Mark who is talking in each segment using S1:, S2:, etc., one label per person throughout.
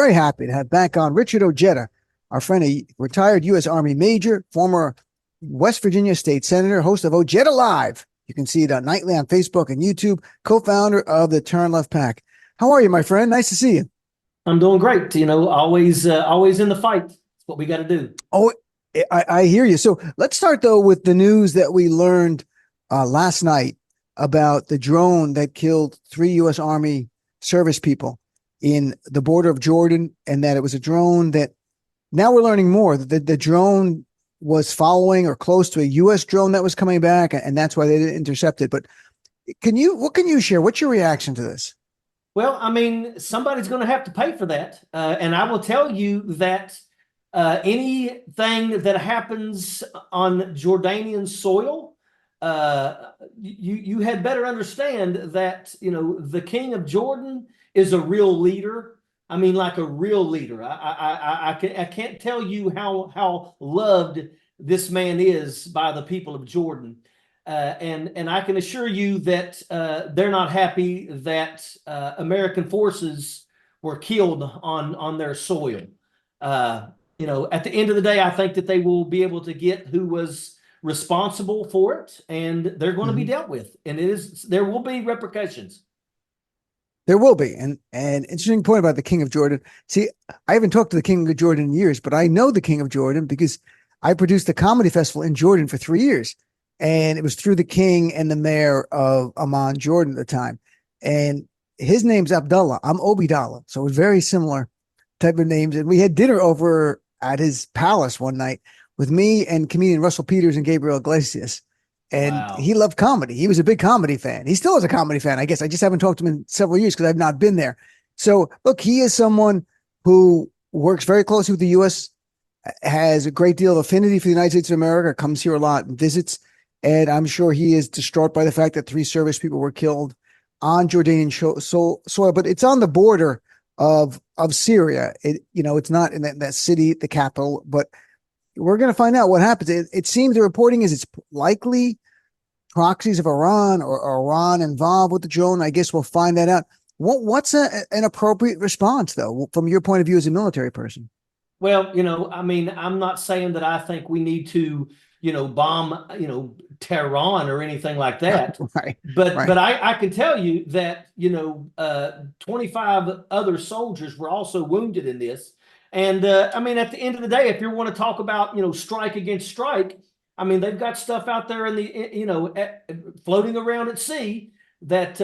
S1: very happy to have back on Richard Ojeda, our friend, a retired U.S. Army major, former West Virginia state senator, host of Ojeda Live. You can see it nightly on Facebook and YouTube, co-founder of the Turn Left PAC. How are you, my friend? Nice to see you.
S2: I'm doing great. Always in the fight. That's what we got to do.
S1: Oh, I hear you. So let's start, though, with the news that we learned last night about the drone that killed 3 U.S. Army service people in the border of Jordan, and that it was a drone that now we're learning more that the drone was following or close to a U.S. drone that was coming back, and that's why they didn't intercept it. But what can you share? What's your reaction to this?
S2: Well, I mean, somebody's going to have to pay for that. And I will tell you that anything that happens on Jordanian soil, you had better understand that, the king of Jordan is a real leader. I mean, like a real leader. I can't tell you how loved this man is by the people of Jordan. And I can assure you that they're not happy that American forces were killed on their soil. At the end of the day, I think that they will be able to get who was responsible for it, and they're going to be dealt with. And there will be repercussions.
S1: There will be. And interesting point about the King of Jordan. See, I haven't talked to the King of Jordan in years, but I know the King of Jordan because I produced a comedy festival in Jordan for 3 years. And it was through the king and the mayor of Amman, Jordan at the time. And his name's Abdullah. I'm Obeidallah. So it's very similar type of names. And we had dinner over at his palace one night with me and comedian Russell Peters and Gabriel Iglesias. And
S2: Wow.
S1: He loved comedy. He was a big comedy fan. He still is a comedy fan, I guess. I just haven't talked to him in several years because I've not been there. So look, he is someone who works very closely with the U.S., has a great deal of affinity for the United States of America, comes here a lot and visits. And I'm sure he is distraught by the fact that 3 service people were killed on Jordanian soil, but it's on the border of Syria. It's not in that city, the capital, but we're going to find out what happens. It seems the reporting is it's likely proxies of Iran or Iran involved with the drone. I guess we'll find that out. What's an appropriate response, though, from your point of view as a military person?
S2: Well, I mean, I'm not saying that I think we need to, bomb, Tehran or anything like that.
S1: Right.
S2: But I can tell you that, 25 other soldiers were also wounded in this. And I mean, at the end of the day, if you want to talk about, strike against strike, I mean, they've got stuff out there in the, floating around at sea that,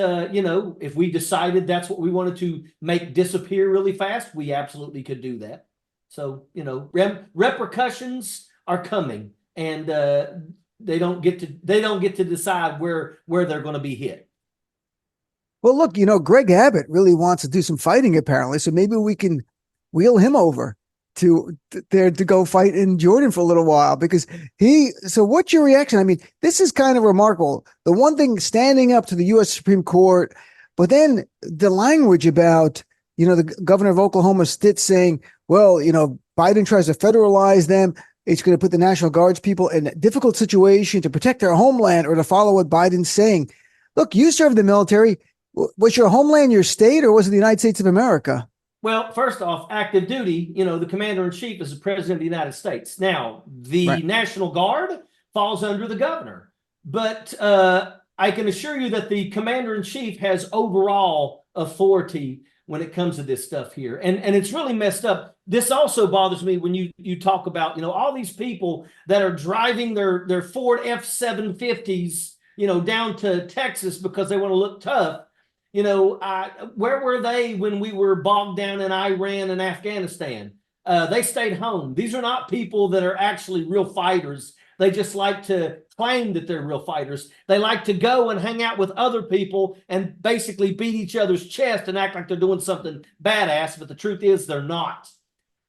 S2: if we decided that's what we wanted to make disappear really fast, we absolutely could do that. So, repercussions are coming, and they don't get to decide where they're going to be hit.
S1: Well, look, Greg Abbott really wants to do some fighting apparently, so maybe we can wheel him over to go fight in Jordan for a little while because so what's your reaction? I mean, this is kind of remarkable. The one thing standing up to the U.S. Supreme Court, but then the language about, the governor of Oklahoma Stitt saying, well, Biden tries to federalize them. It's going to put the National Guard's people in a difficult situation to protect their homeland or to follow what Biden's saying. Look, you served the military. Was your homeland your state or was it the United States of America?
S2: Well, first off, active duty, the commander-in-chief is the president of the United States. Now, the National Guard falls under the governor. But I can assure you that the commander-in-chief has overall authority when it comes to this stuff here. And it's really messed up. This also bothers me when you talk about, all these people that are driving their Ford F-750s, down to Texas because they want to look tough. Where were they when we were bogged down in Iran and Afghanistan? They stayed home. These are not people that are actually real fighters. They just like to claim that they're real fighters. They like to go and hang out with other people and basically beat each other's chest and act like they're doing something badass, but the truth is they're not.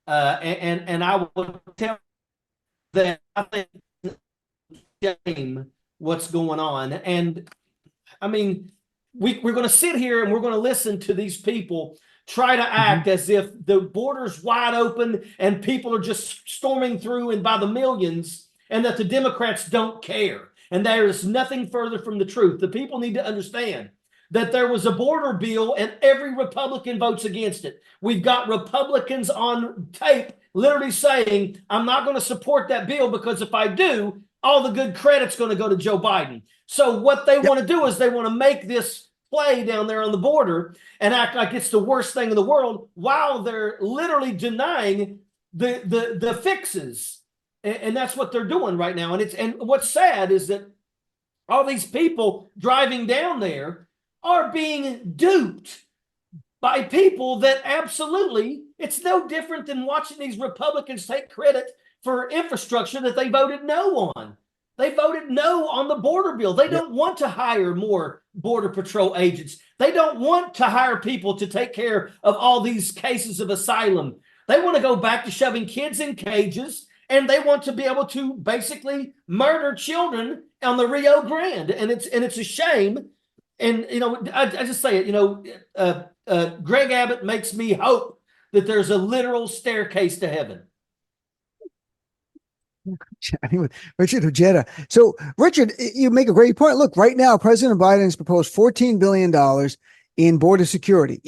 S2: And I will tell that I think shame what's going on. And I mean, we're going to sit here and we're going to listen to these people try to act as if the border's wide open and people are just storming through and by the millions, and that the Democrats don't care. And there is nothing further from the truth. The people need to understand that there was a border bill and every Republican votes against it. We've got Republicans on tape literally saying, I'm not going to support that bill because if I do, all the good credit's going to go to Joe Biden. So what they want to do is they want to make this play down there on the border and act like it's the worst thing in the world while they're literally denying the fixes. And that's what they're doing right now. And what's sad is that all these people driving down there are being duped by people that absolutely, it's no different than watching these Republicans take credit for infrastructure that they voted no on. They voted no on the border bill. They don't want to hire more Border Patrol agents. They don't want to hire people to take care of all these cases of asylum. They want to go back to shoving kids in cages, and they want to be able to basically murder children on the Rio Grande. And it's a shame. And, I just say it, Greg Abbott makes me hope that there's a literal staircase to heaven.
S1: Richard Ojeda. So, Richard, you make a great point. Look, right now, President Biden has proposed $14 billion in border security.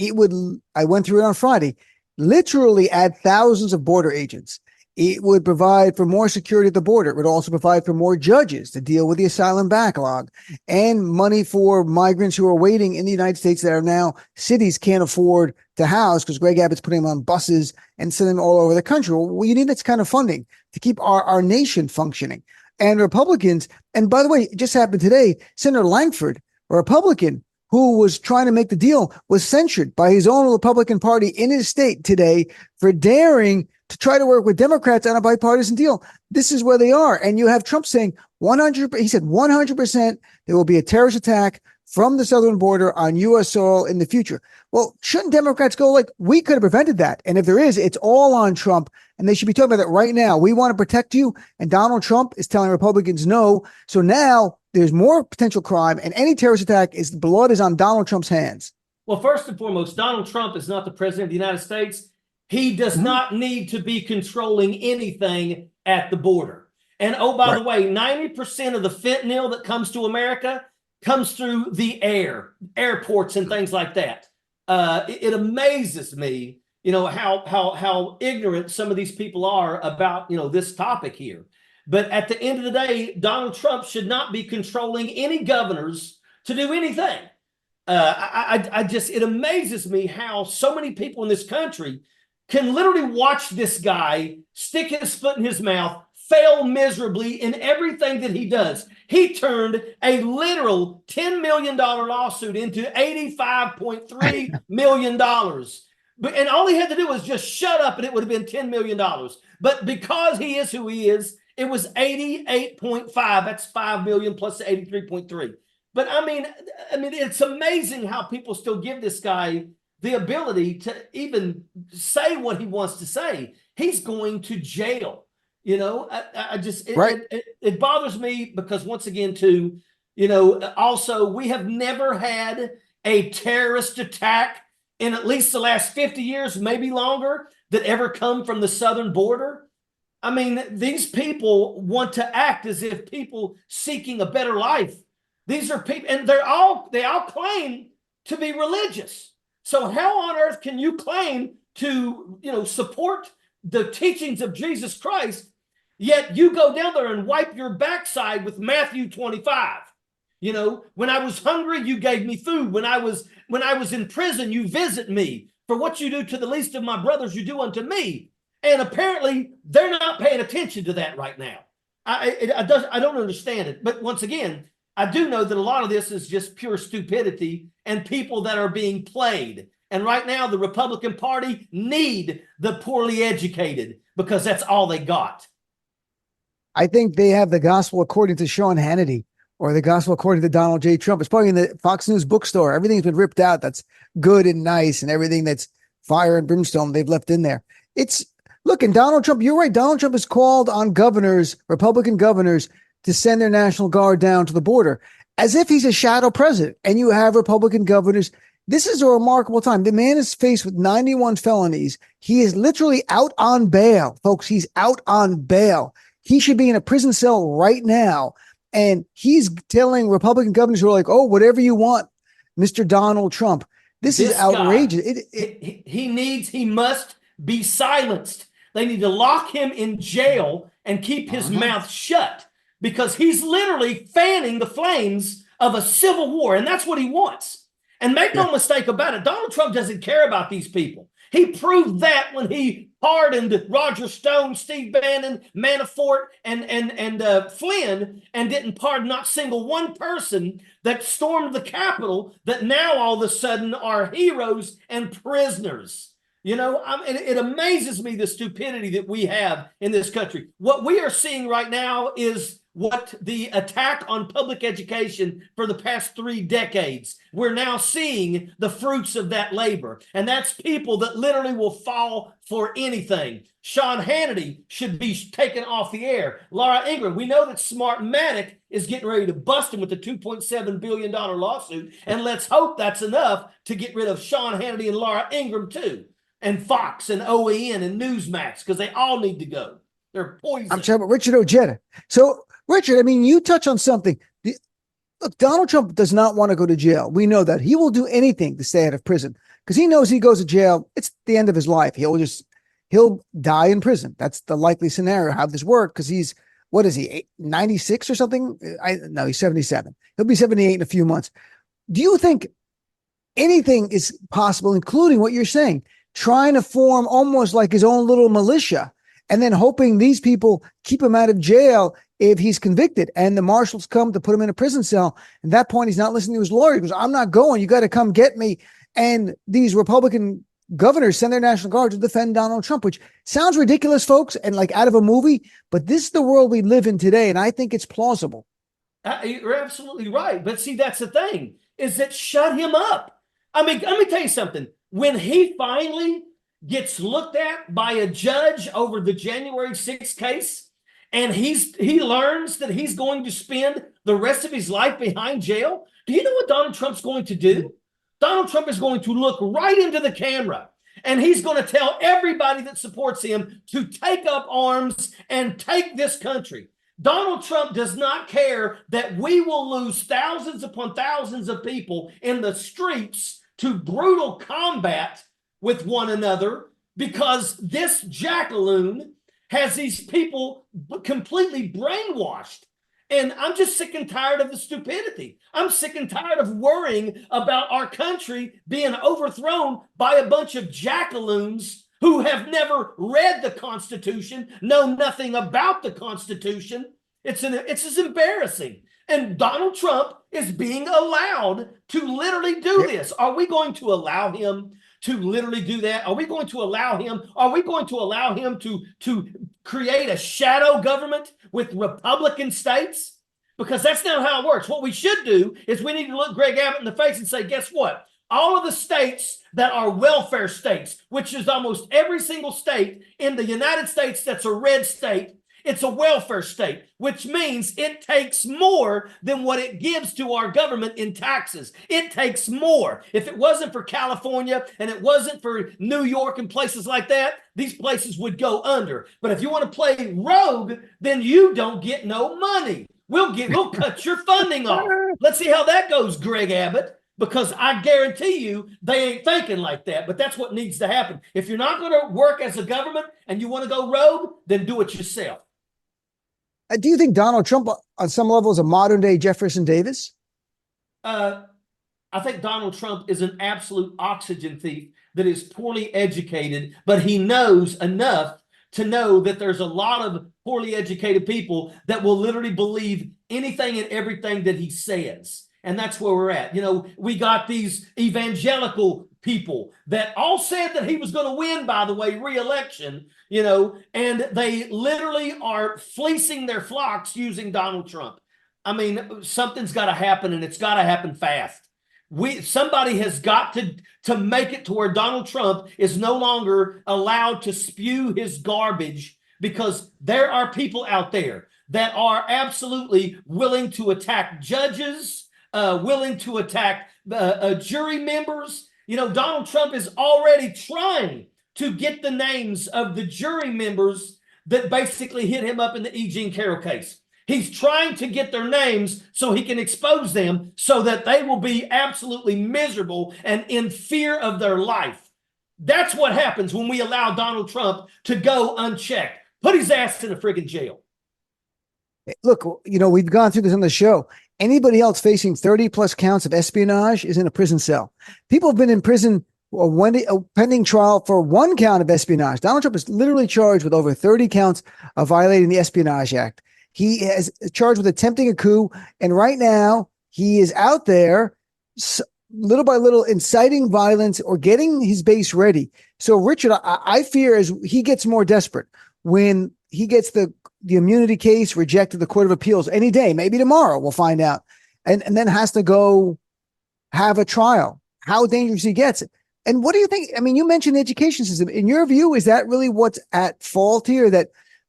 S1: I went through it on Friday, literally add thousands of border agents. It would provide for more security at the border. It would also provide for more judges to deal with the asylum backlog and money for migrants who are waiting in the United States that are now cities can't afford to house because Greg Abbott's putting them on buses and sending them all over the country. Well, you need this kind of funding to keep our nation functioning. And Republicans, and by the way, it just happened today, Senator Langford, a Republican who was trying to make the deal, was censured by his own Republican Party in his state today for daring to try to work with Democrats on a bipartisan deal. This is where they are. And you have Trump saying 100%, he said 100% there will be a terrorist attack from the southern border on U.S. soil in the future. Well, shouldn't Democrats go like, we could have prevented that? And if there is, it's all on Trump. And they should be talking about that right now. We want to protect you. And Donald Trump is telling Republicans no. So now there's more potential crime. And any terrorist attack, the blood is on Donald Trump's hands.
S2: Well, first and foremost, Donald Trump is not the president of the United States. He does not need to be controlling anything at the border. And oh, by the way, 90% of the fentanyl that comes to America comes through the airports and things like that. It amazes me, how ignorant some of these people are about, this topic here. But at the end of the day, Donald Trump should not be controlling any governors to do anything. It amazes me how so many people in this country can literally watch this guy stick his foot in his mouth, fail miserably in everything that he does. He turned a literal $10 million lawsuit into $85.3 million. And all he had to do was just shut up and it would have been $10 million. But because he is who he is, it was 88.5. That's 5 million plus the 83.3. But I mean, it's amazing how people still give this guy the ability to even say what he wants to say. He's going to jail. It bothers me because once again, too, also we have never had a terrorist attack in at least the last 50 years, maybe longer, that ever come from the southern border. I mean, these people want to act as if people seeking a better life. These are people, and they all claim to be religious. So how on earth can you claim to, support the teachings of Jesus Christ, yet you go down there and wipe your backside with Matthew 25? When I was hungry, you gave me food. When I was in prison, you visit me. For what you do to the least of my brothers, you do unto me. And apparently, they're not paying attention to that right now. I don't understand it. But once again, I do know that a lot of this is just pure stupidity and people that are being played. And right now, the Republican Party need the poorly educated because that's all they got.
S1: I think they have the gospel according to Sean Hannity or the gospel according to Donald J. Trump. It's probably in the Fox News bookstore. Everything's been ripped out. That's good and nice, and everything that's fire and brimstone they've left in there. Look, and Donald Trump, you're right. Donald Trump has called on governors, Republican governors, to send their National Guard down to the border as if he's a shadow president. And you have Republican governors. This is a remarkable time. The man is faced with 91 felonies. He is literally out on bail, folks. He's out on bail. He should be in a prison cell right now. And he's telling Republican governors who are like, oh, whatever you want, Mr. Donald Trump. This is outrageous.
S2: He must be silenced. They need to lock him in jail and keep his mouth shut, because he's literally fanning the flames of a civil war, and that's what he wants. And make no mistake about it, Donald Trump doesn't care about these people. He proved that when he pardoned Roger Stone, Steve Bannon, Manafort, and Flynn, and didn't pardon not single one person that stormed the Capitol that now all of a sudden are heroes and prisoners. You know, it amazes me the stupidity that we have in this country. What we are seeing right now is what the attack on public education for the past 3 decades. We're now seeing the fruits of that labor. And that's people that literally will fall for anything. Sean Hannity should be taken off the air. Laura Ingraham, we know that Smartmatic is getting ready to bust him with the $2.7 billion lawsuit. And let's hope that's enough to get rid of Sean Hannity and Laura Ingraham too. And Fox and OAN and Newsmax, because they all need to go. They're poison.
S1: I'm talking about Richard Ojeda. So, Richard, I mean, you touch on something. Look, Donald Trump does not want to go to jail. We know that. He will do anything to stay out of prison because he knows he goes to jail, it's the end of his life. He'll die in prison. That's the likely scenario how this works, because he's, what is he, 96 or something? No, he's 77. He'll be 78 in a few months. Do you think anything is possible, including what you're saying, trying to form almost like his own little militia and then hoping these people keep him out of jail if he's convicted and the marshals come to put him in a prison cell? At that point, he's not listening to his lawyer. He goes, I'm not going. You got to come get me. And these Republican governors send their National Guard to defend Donald Trump, which sounds ridiculous, folks, and like out of a movie. But this is the world we live in today, and I think it's plausible.
S2: You're absolutely right. But see, that's the thing, is that shut him up. I mean, let me tell you something. When he finally gets looked at by a judge over the January 6th case, and he learns that he's going to spend the rest of his life behind jail, do you know what Donald Trump's going to do? Donald Trump is going to look right into the camera, and he's going to tell everybody that supports him to take up arms and take this country. Donald Trump does not care that we will lose thousands upon thousands of people in the streets to brutal combat with one another, because this jackaloon has these people completely brainwashed. And I'm just sick and tired of the stupidity. I'm sick and tired of worrying about our country being overthrown by a bunch of jackaloons who have never read the Constitution, know nothing about the Constitution. It's just embarrassing. And Donald Trump is being allowed to literally do this. Are we going to allow him to literally do that? Are we going to allow him to create a shadow government with Republican states? Because that's not how it works. What we should do is we need to look Greg Abbott in the face and say, guess what? All of the states that are welfare states, which is almost every single state in the United States that's a red state, it's a welfare state, which means it takes more than what it gives to our government in taxes. It takes more. If it wasn't for California and it wasn't for New York and places like that, these places would go under. But if you want to play rogue, then you don't get no money. We'll cut your funding off. Let's see how that goes, Greg Abbott, because I guarantee you they ain't thinking like that. But that's what needs to happen. If you're not going to work as a government and you want to go rogue, then do it yourself.
S1: Do you think Donald Trump, on some level, is a modern-day Jefferson Davis?
S2: I think Donald Trump is an absolute oxygen thief that is poorly educated, but he knows enough to know that there's a lot of poorly educated people that will literally believe anything and everything that he says. And that's where we're at. You know, we got these evangelical people that all said that he was going to win, by the way, re-election, you know, and they literally are fleecing their flocks using Donald Trump. I mean, something's got to happen, and it's got to happen fast. Somebody has got to make it to where Donald Trump is no longer allowed to spew his garbage, because there are people out there that are absolutely willing to attack judges, willing to attack jury members. You know, Donald Trump is already trying to get the names of the jury members that basically hit him up in the E. Jean Carroll case. He's trying to get their names so he can expose them so that they will be absolutely miserable and in fear of their life. That's what happens when we allow Donald Trump to go unchecked. Put his ass in a friggin' jail.
S1: Look, we've gone through this on the show. Anybody else facing 30 plus counts of espionage is in a prison cell. People have been in prison pending trial for one count of espionage. Donald Trump is literally charged with over 30 counts of violating the Espionage Act. He is charged with attempting a coup. And right now he is out there little by little inciting violence or getting his base ready. So Richard, I fear as he gets more desperate, when he gets the immunity case rejected the Court of Appeals any day, maybe tomorrow, we'll find out, and then has to go have a trial, how dangerous he gets. And what do you think? I mean, you mentioned the education system. In your view, is that really what's at fault here?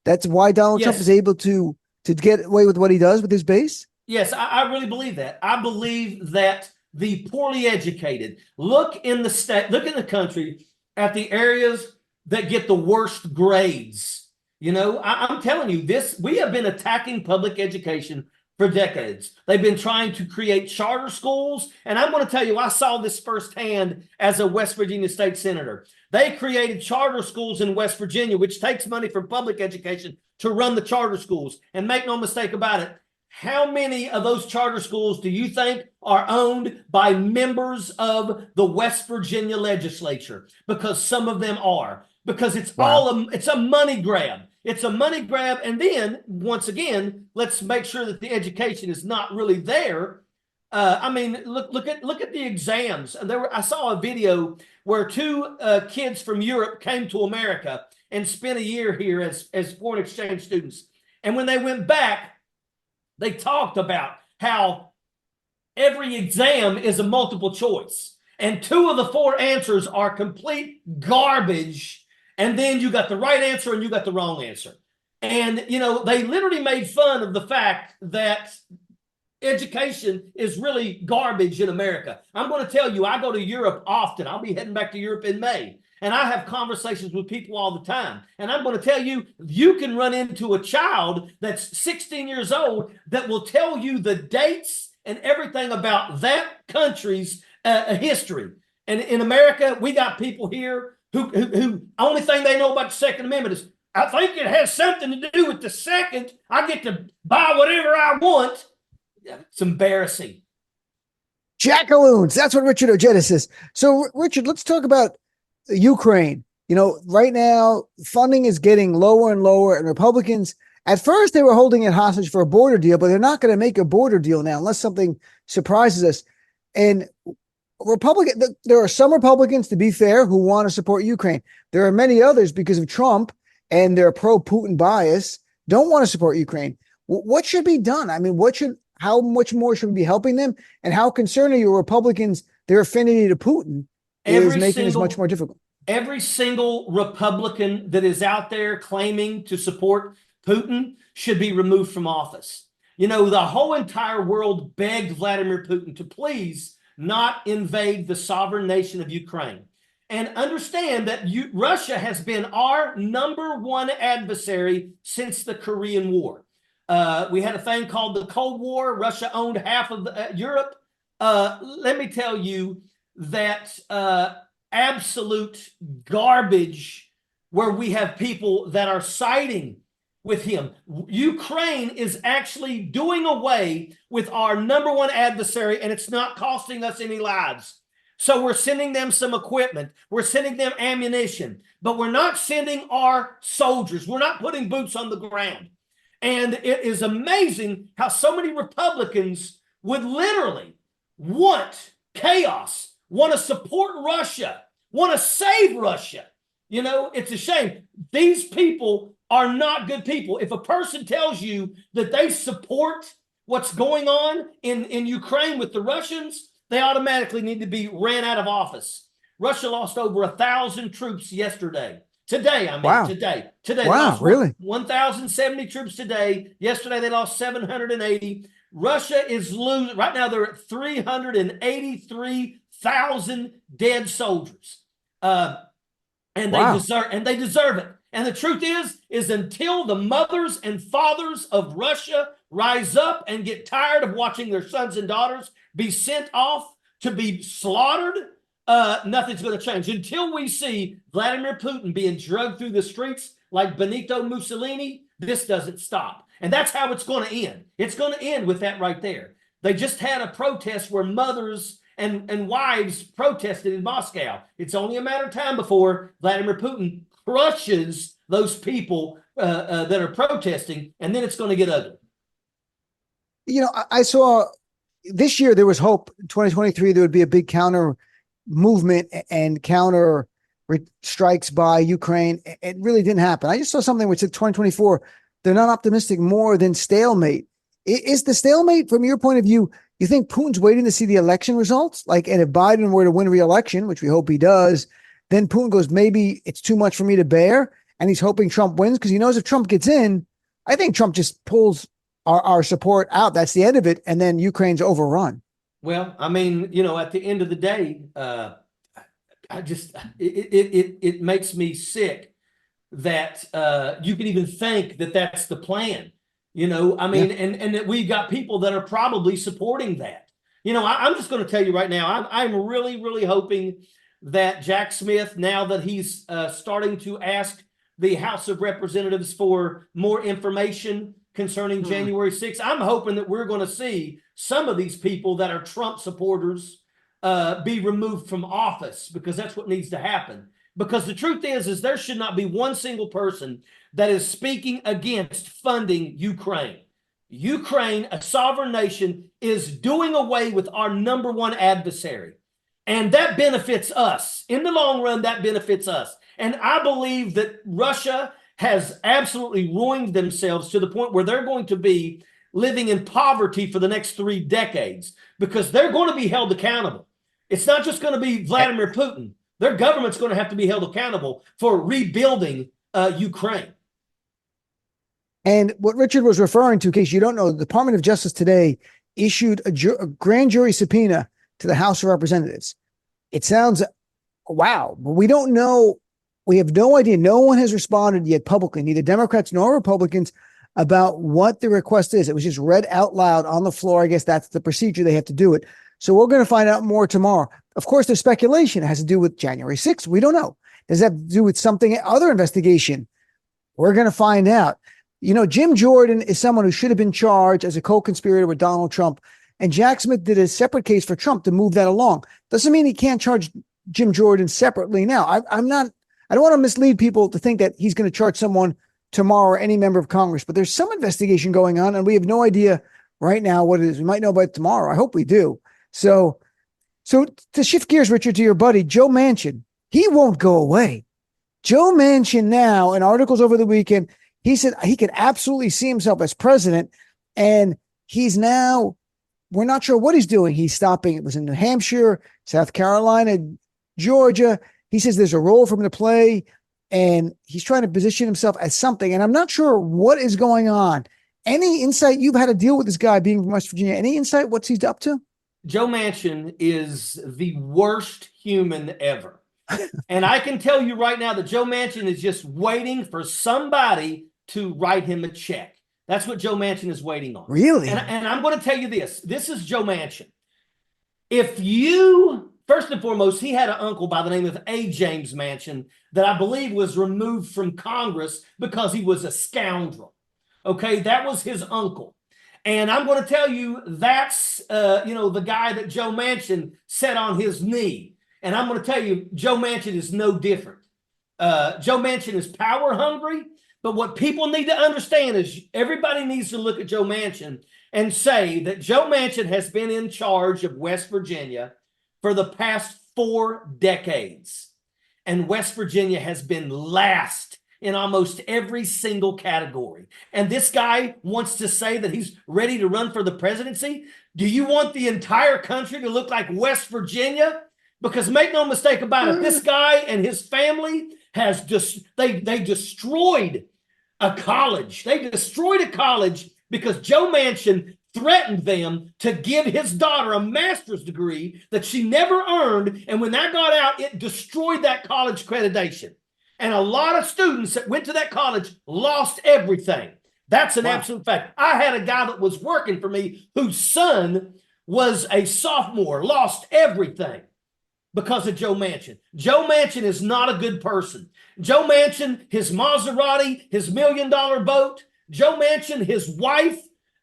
S1: That's why Donald Trump is able to get away with what he does with his base?
S2: Yes, I really believe that. I believe that the poorly educated look in the country at the areas that get the worst grades. I'm telling you this, we have been attacking public education for decades. They've been trying to create charter schools. And I'm going to tell you, I saw this firsthand as a West Virginia state senator. They created charter schools in West Virginia, which takes money from public education to run the charter schools. And make no mistake about it, how many of those charter schools do you think are owned by members of the West Virginia legislature? Because some of them are. Because it's it's a money grab. It's a money grab. And then once again, let's make sure that the education is not really there. Look at the exams. I saw a video where two kids from Europe came to America and spent a year here as foreign exchange students. And when they went back, they talked about how every exam is a multiple choice. And 2 of the 4 answers are complete garbage. And then you got the right answer and you got the wrong answer. And, they literally made fun of the fact that education is really garbage in America. I'm going to tell you, I go to Europe often. I'll be heading back to Europe in May. And I have conversations with people all the time. And I'm going to tell you, you can run into a child that's 16 years old that will tell you the dates and everything about that country's history. And in America, we got people here who only thing they know about the Second Amendment is, I think it has something to do with the second. I get to buy whatever I want. It's embarrassing.
S1: Jackaloons. That's what Richard Ojeda says. So, Richard, let's talk about Ukraine. Right now, funding is getting lower and lower, and Republicans, at first, they were holding it hostage for a border deal, but they're not going to make a border deal now unless something surprises us. And there are some Republicans, to be fair, who want to support Ukraine. There are many others, because of Trump and their pro-Putin bias, don't want to support Ukraine. What should be done? I mean, how much more should we be helping them? And how concerned are you Republicans, their affinity to Putin is making this much more difficult?
S2: Every single Republican that is out there claiming to support Putin should be removed from office. The whole entire world begged Vladimir Putin to please not invade the sovereign nation of Ukraine. And understand that Russia has been our #1 adversary since the Korean War. We had a thing called the Cold War. Russia owned half of Europe. Let me tell you that absolute garbage where we have people that are siding with him. Ukraine is actually doing away with our #1 adversary, and it's not costing us any lives. So we're sending them some equipment. We're sending them ammunition, but we're not sending our soldiers. We're not putting boots on the ground. And it is amazing how so many Republicans would literally want chaos, want to support Russia, want to save Russia. It's a shame. These people are not good people. If a person tells you that they support what's going on in Ukraine with the Russians, they automatically need to be ran out of office. Russia lost over 1,000 troops yesterday. Today. Today.
S1: Wow, really?
S2: 1,070 troops today. Yesterday, they lost 780. Russia is losing. Right now, they're at 383,000 dead soldiers. And they deserve it. And the truth is until the mothers and fathers of Russia rise up and get tired of watching their sons and daughters be sent off to be slaughtered, nothing's going to change until we see Vladimir Putin being drugged through the streets like Benito Mussolini. This doesn't stop. And that's how it's going to end. It's going to end with that right there. They just had a protest where mothers and wives protested in Moscow. It's only a matter of time before Vladimir Putin crushes those people that are protesting, and then it's going to get ugly.
S1: You know, I saw this year there was hope. In 2023, there would be a big counter movement and counter strikes by Ukraine. It really didn't happen. I just saw something which said 2024, they're not optimistic more than stalemate. Is the stalemate, from your point of view, you think Putin's waiting to see the election results? Like, and if Biden were to win re-election, which we hope he does, then Putin goes, maybe it's too much for me to bear. And he's hoping Trump wins because he knows if Trump gets in, I think Trump just pulls our support out. That's the end of it. And then Ukraine's overrun.
S2: Well, I mean, you know, at the end of the day, it makes me sick that you can even think that that's the plan. You know, I mean, and that we've got people that are probably supporting that. You know, I'm just going to tell you right now, I'm really, really hoping that Jack Smith, now that he's starting to ask the House of Representatives for more information concerning January 6th, I'm hoping that we're going to see some of these people that are Trump supporters be removed from office, because that's what needs to happen. Because the truth is there should not be one single person that is speaking against funding Ukraine. Ukraine, a sovereign nation, is doing away with our number one adversary. And that benefits us. In the long run, that benefits us. And I believe that Russia has absolutely ruined themselves to the point where they're going to be living in poverty for the next 3 decades, because they're going to be held accountable. It's not just going to be Vladimir Putin. Their government's going to have to be held accountable for rebuilding Ukraine.
S1: And what Richard was referring to, in case you don't know, the Department of Justice today issued a grand jury subpoena to the House of Representatives. It sounds, wow, but we don't know. We have no idea. No one has responded yet publicly, neither Democrats nor Republicans, about what the request is. It was just read out loud on the floor. I guess that's the procedure. They have to do it. So we're going to find out more tomorrow. Of course, there's speculation. It has to do with January 6th. We don't know. Does that have to do with something, other investigation? We're going to find out. You know, Jim Jordan is someone who should have been charged as a co-conspirator with Donald Trump. And Jack Smith did a separate case for Trump to move that along. Doesn't mean he can't charge Jim Jordan separately now. I don't want to mislead people to think that he's going to charge someone tomorrow or any member of Congress, but there's some investigation going on and we have no idea right now what it is. We might know about it tomorrow. I hope we do. So to shift gears, Richard, to your buddy, Joe Manchin, he won't go away. Joe Manchin now, in articles over the weekend, he said he could absolutely see himself as president, and he's now, we're not sure what he's doing. He's stopping. It was in New Hampshire, South Carolina, Georgia. He says there's a role for him to play, and he's trying to position himself as something. And I'm not sure what is going on. Any insight? You've had to deal with this guy being from West Virginia. Any insight what he's up to?
S2: Joe Manchin is the worst human ever. And I can tell you right now that Joe Manchin is just waiting for somebody to write him a check. That's what Joe Manchin is waiting on.
S1: Really?
S2: And I'm going to tell you this. This is Joe Manchin. If you, first and foremost, he had an uncle by the name of A. James Manchin that I believe was removed from Congress because he was a scoundrel. Okay, that was his uncle. And I'm going to tell you that's, the guy that Joe Manchin set on his knee. And I'm going to tell you, Joe Manchin is no different. Joe Manchin is power hungry. But what people need to understand is everybody needs to look at Joe Manchin and say that Joe Manchin has been in charge of West Virginia for the past 4 decades. And West Virginia has been last in almost every single category. And this guy wants to say that he's ready to run for the presidency. Do you want the entire country to look like West Virginia? Because make no mistake about it, this guy and his family has they destroyed a college. They destroyed a college because Joe Manchin threatened them to give his daughter a master's degree that she never earned. And when that got out, it destroyed that college accreditation. And a lot of students that went to that college lost everything. That's an
S1: Wow.
S2: absolute fact. I had a guy that was working for me whose son was a sophomore, lost everything because of Joe Manchin. Joe Manchin is not a good person. Joe Manchin, his Maserati, his $1 million boat, Joe Manchin, his wife,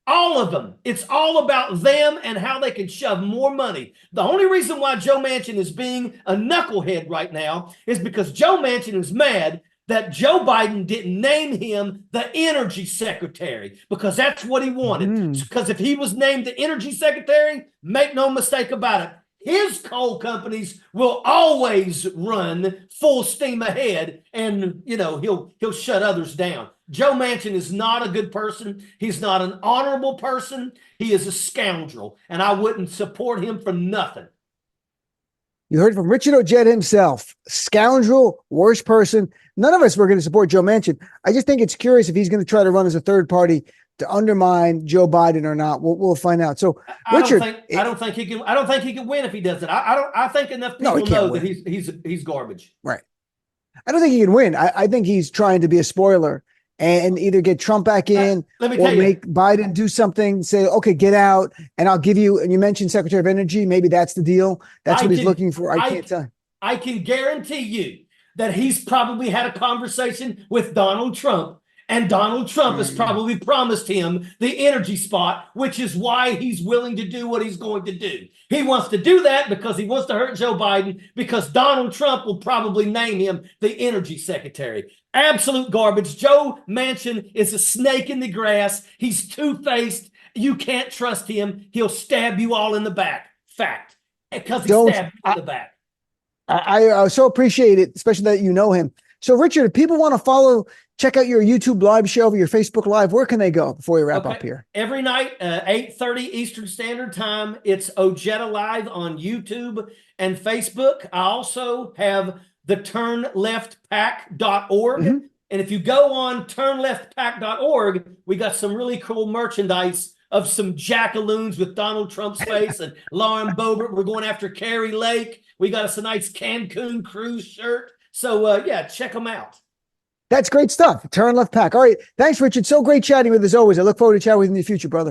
S2: all of them. It's all about them and how they can shove more money. The only reason why Joe Manchin is being a knucklehead right now is because Joe Manchin is mad that Joe Biden didn't name him the energy secretary, because that's what he wanted. Because if he was named the energy secretary, make no mistake about it, his coal companies will always run full steam ahead, and he'll shut others down. Joe Manchin is not a good person. He's not an honorable person. He is a scoundrel, and I wouldn't support him for nothing.
S1: You heard from Richard Ojeda himself. Scoundrel, worst person. None of us were going to support Joe Manchin. I just think it's curious if he's going to try to run as a third party to undermine Joe Biden or not. We'll find out. So, Richard,
S2: I don't think he can win if he does it. I think enough people know that he's garbage.
S1: Right. I don't think he can win. I think he's trying to be a spoiler and either get Trump back in or make Biden do something, say, okay, get out, and I'll give you, and you mentioned Secretary of Energy, maybe that's the deal. That's what he's looking for. I can't tell.
S2: I can guarantee you that he's probably had a conversation with Donald Trump, and Donald Trump has probably promised him the energy spot, which is why he's willing to do what he's going to do. He wants to do that because he wants to hurt Joe Biden, because Donald Trump will probably name him the energy secretary. Absolute garbage. Joe Manchin is a snake in the grass. He's two-faced. You can't trust him. He'll stab you all in the back. Fact. Because he stabbed you in the back.
S1: I so appreciate it, especially that you know him. So, Richard, if people want to check out your YouTube live show or your Facebook Live, where can they go before we wrap up here?
S2: Every night, 8:30 Eastern Standard Time, it's Ojeda Live on YouTube and Facebook. I also have the turnleftpack.org. And if you go on turnleftpack.org, we got some really cool merchandise of some jackaloons with Donald Trump's face and Lauren Boebert. We're going after Carrie Lake. We got us a nice Cancun cruise shirt. So, check them out. That's great stuff. Turn Left Pack. All right. Thanks, Richard. So great chatting with us always. I look forward to chatting with you in the future, brother.